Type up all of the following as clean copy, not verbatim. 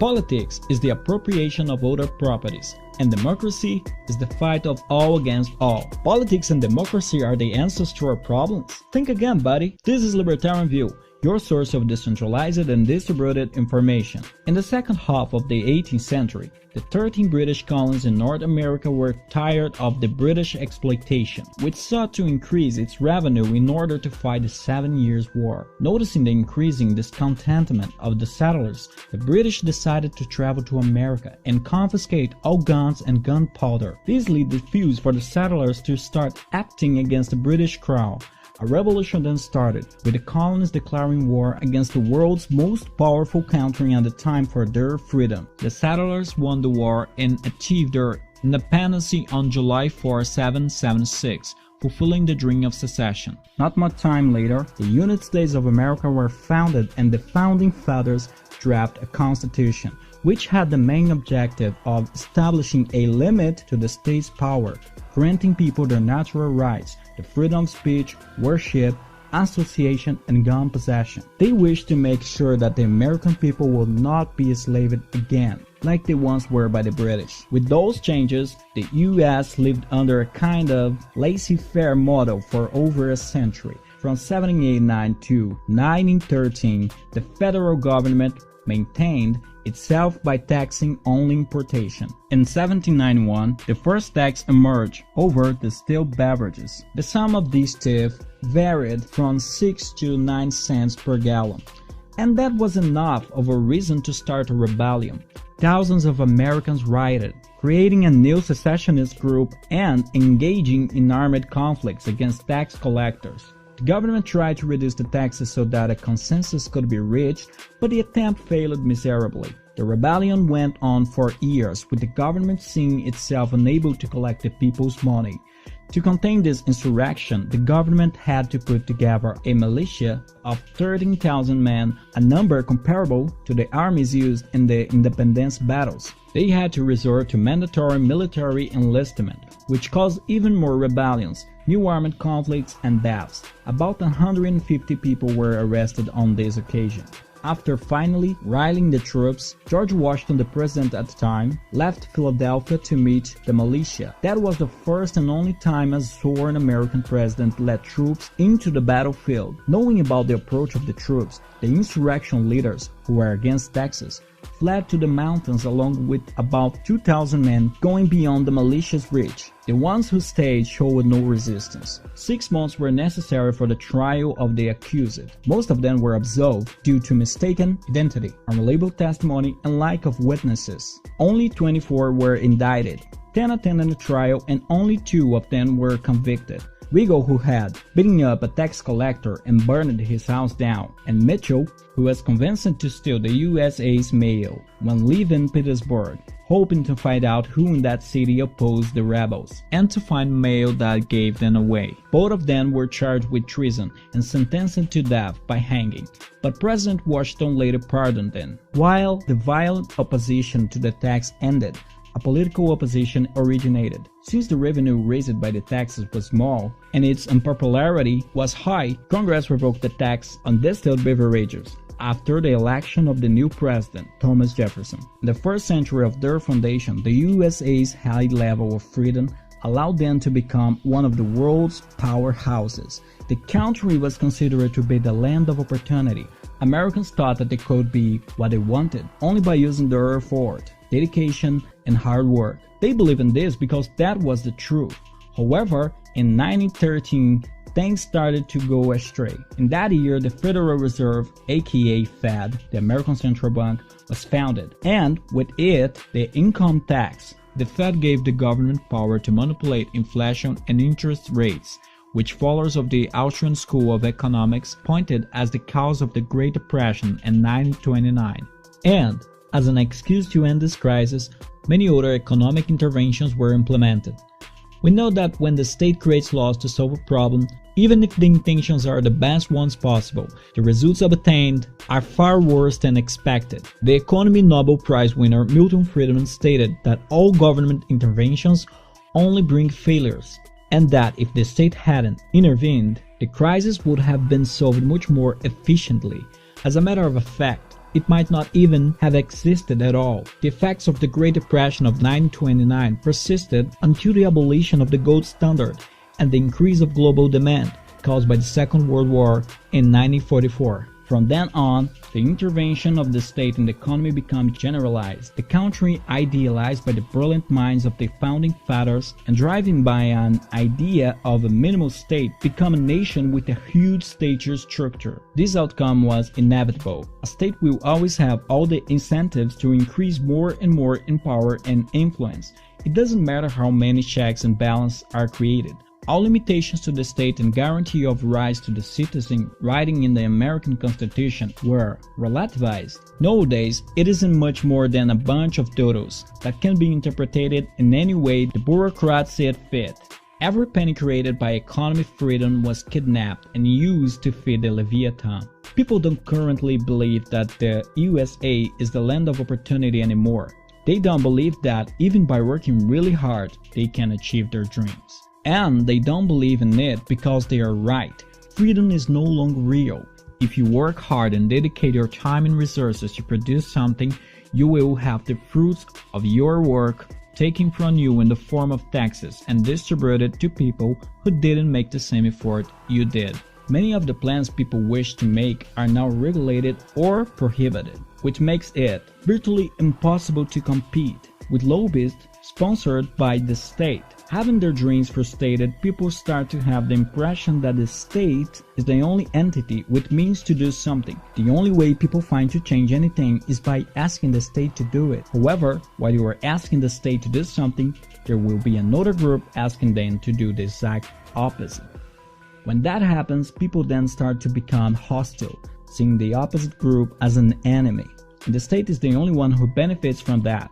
Politics is the appropriation of other properties, and democracy is the fight of all against all. Politics and democracy are the answers to our problems? Think again, buddy. This is Libertarian View, your source of decentralized and distributed information. In the second half of the 18th century, the 13 British colonies in North America were tired of the British exploitation, which sought to increase its revenue in order to fight the 7 Years' War. Noticing the increasing discontentment of the settlers, the British decided to travel to America and confiscate all guns and gunpowder. This lit the fuse for the settlers to start acting against the British crown. A revolution then started, with the colonies declaring war against the world's most powerful country at the time for their freedom. The settlers won the war and achieved their independence on July 4, 1776, fulfilling the dream of secession. Not much time later, the United States of America were founded and the Founding Fathers drafted a constitution, which had the main objective of establishing a limit to the state's power, granting people their natural rights, the freedom of speech, worship, association, and gun possession. They wished to make sure that the American people would not be enslaved again, like they once were by the British. With those changes, the US lived under a kind of laissez-faire model for over a century. From 1789 to 1913, the federal government maintained itself by taxing only importation. In 1791, the first tax emerged over distilled beverages. The sum of these tariffs varied from 6 to 9 cents per gallon, and that was enough of a reason to start a rebellion. Thousands of Americans rioted, creating a new secessionist group and engaging in armed conflicts against tax collectors. The government tried to reduce the taxes so that a consensus could be reached, but the attempt failed miserably. The rebellion went on for years, with the government seeing itself unable to collect the people's money. To contain this insurrection, the government had to put together a militia of 13,000 men, a number comparable to the armies used in the independence battles. They had to resort to mandatory military enlistment, which caused even more rebellions, new armed conflicts, and deaths. About 150 people were arrested on this occasion. After finally rallying the troops, George Washington, the president at the time, left Philadelphia to meet the militia. That was the first and only time a sworn American president led troops into the battlefield. Knowing about the approach of the troops, the insurrection leaders, who were against taxes, fled to the mountains along with about 2,000 men going beyond the militia's reach. The ones who stayed showed no resistance. 6 months were necessary for the trial of the accused. Most of them were absolved due to mistaken identity, unreliable testimony, and lack of witnesses. Only 24 were indicted. 10 attended the trial and only 2 of them were convicted. Wiggle, who had beaten up a tax collector and burned his house down, and Mitchell, who was convinced to steal the USA's mail when leaving Petersburg, hoping to find out who in that city opposed the rebels, and to find mail that gave them away. Both of them were charged with treason and sentenced to death by hanging, but President Washington later pardoned them. While the violent opposition to the tax ended, a political opposition originated. Since the revenue raised by the taxes was small and its unpopularity was high, Congress revoked the tax on distilled beverages after the election of the new president, Thomas Jefferson. In the first century of their foundation, the USA's high level of freedom allowed them to become one of the world's powerhouses. The country was considered to be the land of opportunity. Americans thought that they could be what they wanted only by using their effort, dedication, and hard work. They believed in this because that was the truth. However, in 1913, things started to go astray. In that year, the Federal Reserve, aka Fed, the American Central Bank, was founded, and with it, the income tax. The Fed gave the government power to manipulate inflation and interest rates, which followers of the Austrian School of Economics pointed as the cause of the Great Depression in 1929. And, as an excuse to end this crisis, many other economic interventions were implemented. We know that when the state creates laws to solve a problem, even if the intentions are the best ones possible, the results obtained are far worse than expected. The Economy Nobel Prize winner Milton Friedman stated that all government interventions only bring failures, and that if the state hadn't intervened, the crisis would have been solved much more efficiently. As a matter of fact, it might not even have existed at all. The effects of the Great Depression of 1929 persisted until the abolition of the gold standard and the increase of global demand caused by the Second World War in 1944. From then on, the intervention of the state in the economy became generalized. The country, idealized by the brilliant minds of the founding fathers and driven by an idea of a minimal state, became a nation with a huge stature structure. This outcome was inevitable. A state will always have all the incentives to increase more and more in power and influence. It doesn't matter how many checks and balances are created. All limitations to the state and guarantee of rights to the citizen writing in the American Constitution were relativized. Nowadays, it isn't much more than a bunch of doodles that can be interpreted in any way the bureaucrats see it fit. Every penny created by economic freedom was kidnapped and used to feed the Leviathan. People don't currently believe that the USA is the land of opportunity anymore. They don't believe that even by working really hard, they can achieve their dreams. And they don't believe in it because they are right. Freedom is no longer real. If you work hard and dedicate your time and resources to produce something, you will have the fruits of your work taken from you in the form of taxes and distributed to people who didn't make the same effort you did. Many of the plans people wish to make are now regulated or prohibited, which makes it virtually impossible to compete with lobbyists sponsored by the state. Having their dreams frustrated, people start to have the impression that the state is the only entity with means to do something. The only way people find to change anything is by asking the state to do it. However, while you are asking the state to do something, there will be another group asking them to do the exact opposite. When that happens, people then start to become hostile, seeing the opposite group as an enemy. And the state is the only one who benefits from that.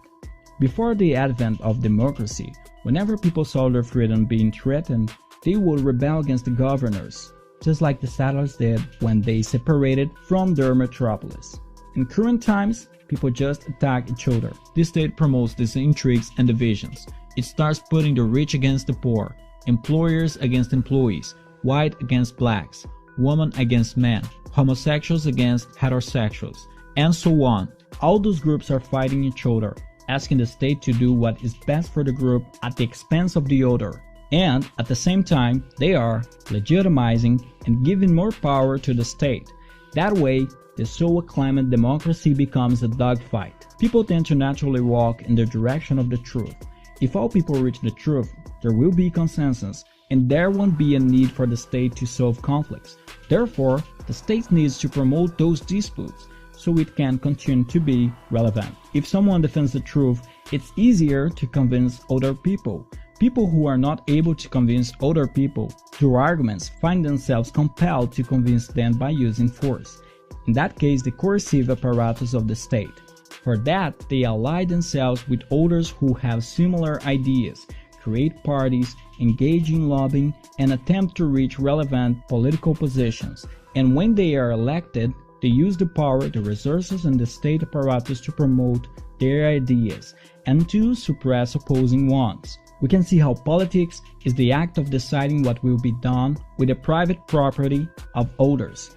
Before the advent of democracy, whenever people saw their freedom being threatened, they would rebel against the governors, just like the settlers did when they separated from their metropolis. In current times, people just attack each other. This state promotes these intrigues and divisions. It starts putting the rich against the poor, employers against employees, white against blacks, women against men, homosexuals against heterosexuals, and so on. All those groups are fighting each other, asking the state to do what is best for the group at the expense of the other. And at the same time, they are legitimizing and giving more power to the state. That way, the so acclaimed democracy becomes a dogfight. People tend to naturally walk in the direction of the truth. If all people reach the truth, there will be consensus, and there won't be a need for the state to solve conflicts. Therefore, the state needs to promote those disputes, so it can continue to be relevant. If someone defends the truth, it's easier to convince other people. People who are not able to convince other people through arguments find themselves compelled to convince them by using force. In that case, the coercive apparatus of the state. For that, they ally themselves with others who have similar ideas, create parties, engage in lobbying, and attempt to reach relevant political positions. And when they are elected, they use the power, the resources, and the state apparatus to promote their ideas and to suppress opposing ones. We can see how politics is the act of deciding what will be done with the private property of others.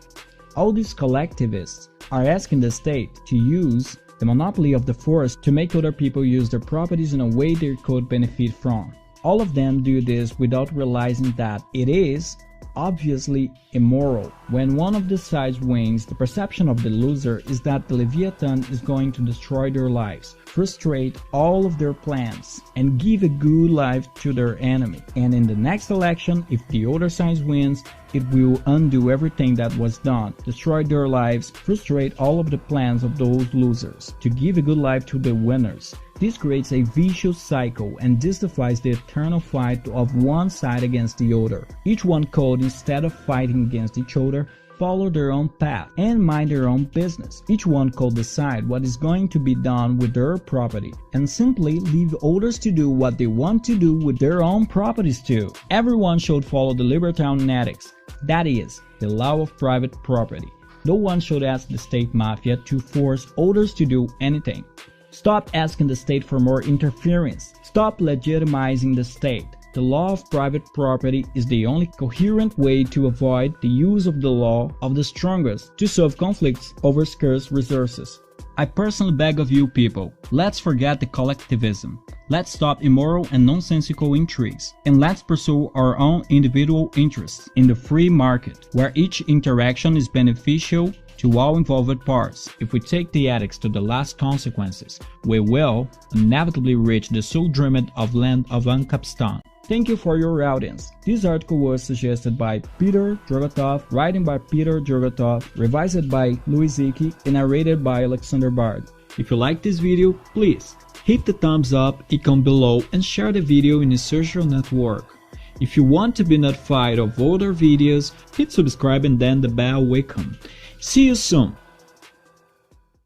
All these collectivists are asking the state to use the monopoly of the force to make other people use their properties in a way they could benefit from. All of them do this without realizing that it is obviously immoral. When one of the sides wins, the perception of the loser is that the Leviathan is going to destroy their lives, frustrate all of their plans, and give a good life to their enemy. And in the next election, if the other side wins, it will undo everything that was done, destroy their lives, frustrate all of the plans of those losers, to give a good life to the winners. This creates a vicious cycle and justifies the eternal fight of one side against the other. Each one could, instead of fighting against each other, follow their own path and mind their own business. Each one could decide what is going to be done with their property and simply leave others to do what they want to do with their own properties too. Everyone should follow the Libertarian ethics, that is, the law of private property. No one should ask the state mafia to force others to do anything. Stop asking the state for more interference. Stop legitimizing the state. the law of private property is the only coherent way to avoid the use of the law of the strongest to solve conflicts over scarce resources. I personally beg of you people, let's forget the collectivism. Let's stop immoral and nonsensical intrigues, and let's pursue our own individual interests in the free market, where each interaction is beneficial to all involved parts. If we take the ethics to the last consequences, we will inevitably reach the so dreamed of land of ancap.su. Thank you for your audience. This article was suggested by Peter Drogatov, writing by Peter Drogatov, revised by Louis Zicki, and narrated by Alexander Bard. If you like this video, please hit the thumbs up icon below and share the video in a social network. If you want to be notified of older videos, hit subscribe and then the bell icon. See you soon!